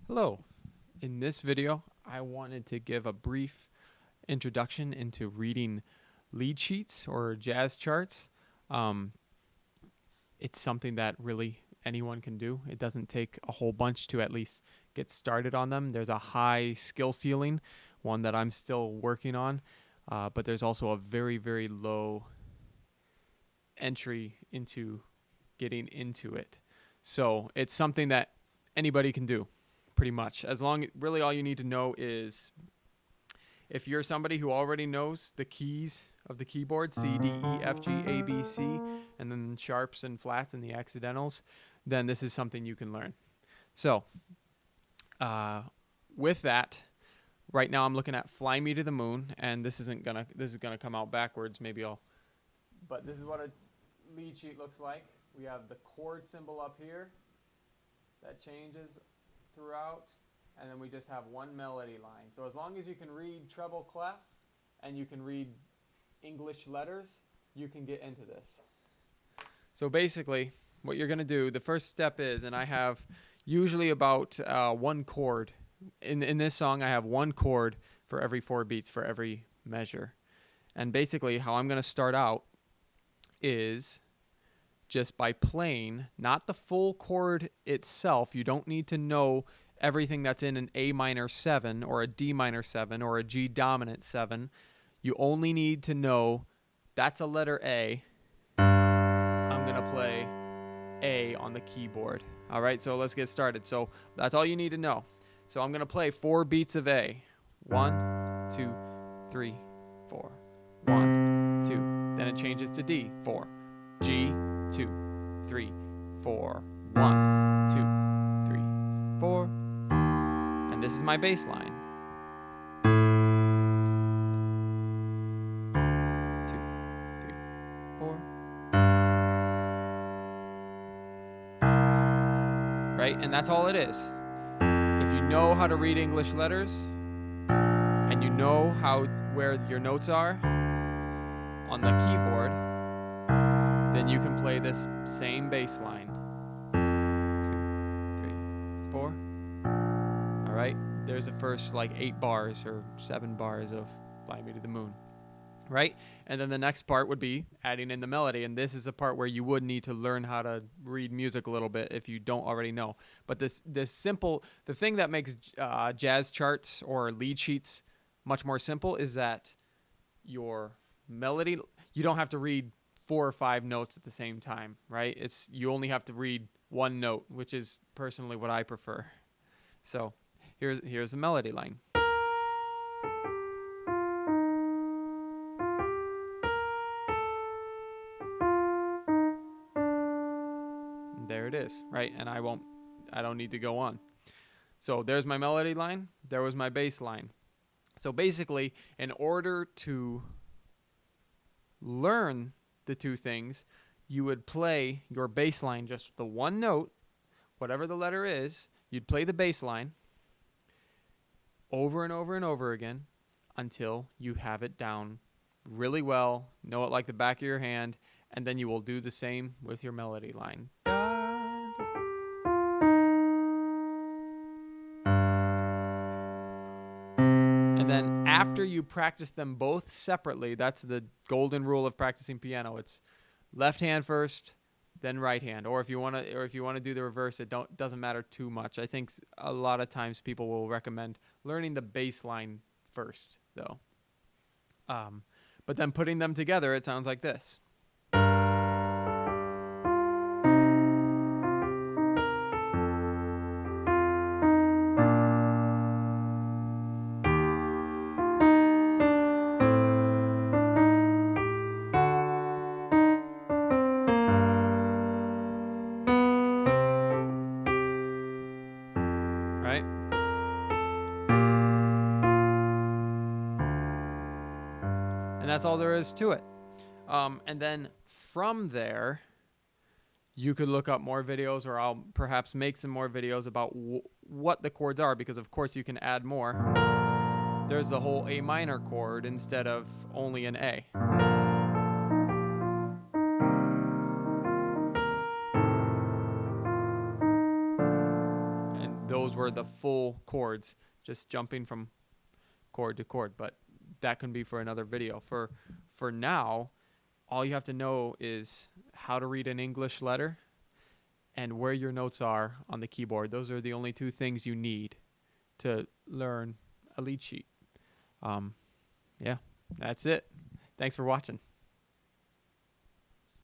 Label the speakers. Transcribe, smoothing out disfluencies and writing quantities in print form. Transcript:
Speaker 1: Hello. In this video, I wanted to give a brief introduction into reading lead sheets or jazz charts. Um, it's something that really anyone can do. It doesn't take a whole bunch to at least get started on them. There's a high skill ceiling, one that I'm still working on, but there's also a very, very low entry into getting into it. So it's something that anybody can do pretty much. As long really all you need to know is if you're somebody who already knows the keys of the keyboard, C, D, E, F, G, A, B, C, and then sharps and flats and the accidentals, then this is something you can learn. So, uh, with that, right now I'm looking at "Fly Me to the Moon," and this is gonna come out backwards. But this is what a lead sheet looks like. We have the chord symbol up here that changes throughout, and then we just have one melody line. So as long as you can read treble clef and you can read English letters, you can get into this. So basically, what you're going to do, the first step is, and I have usually about one chord. In this song, I have one chord for every 4 beats, for every measure. And basically, how I'm going to start out is just by playing, not the full chord itself. You don't need to know everything that's in an A minor 7 or a D minor 7 or a G dominant 7. You only need to know that's a letter A. I'm going to play A on the keyboard. All right, so let's get started. So that's all you need to know. So I'm going to play 4 beats of A. 1, 2, 3, 4. 1, 2. Then it changes to D. 4. G. 2, 3, 4. 1, 2, 3, 4. And this is my bass line. 2, 3, 4. Right? And that's all it is. If you know how to read English letters and you know where your notes are on the keyboard, then you can play this same bass line. 2, 3, 4. All right? There's the first like 8 bars or 7 bars of "Fly Me to the Moon." Right? And then the next part would be adding in the melody. And this is a part where you would need to learn how to read music a little bit if you don't already know. But the thing that makes jazz charts or lead sheets much more simple is that your melody, you don't have to read 4 or 5 notes at the same time, right? You only have to read one note, which is personally what I prefer. So here's the melody line. There it is, right? And I don't need to go on. So there's my melody line. There was my bass line. So basically, in order to learn the two things, you would play your bass line just the one note, whatever the letter is. You'd play the bass line over and over and over again until you have it down really well, know it like the back of your hand, and then you will do the same with your melody line. And then after you practice them both separately, that's the golden rule of practicing piano. It's left hand first, then right hand. Or if you want to do the reverse, doesn't matter too much. I think a lot of times people will recommend learning the bass line first, though. But then putting them together, it sounds like this. Right? And that's all there is to it. And then from there, you could look up more videos, or I'll perhaps make some more videos about what the chords are, because of course you can add more. There's the whole A minor chord instead of only an A. And those were the full chords, just jumping from chord to chord. But that can be for another video. For now, all you have to know is how to read an English letter and where your notes are on the keyboard. Those are the only two things you need to learn a lead sheet. Yeah, that's it. Thanks for watching.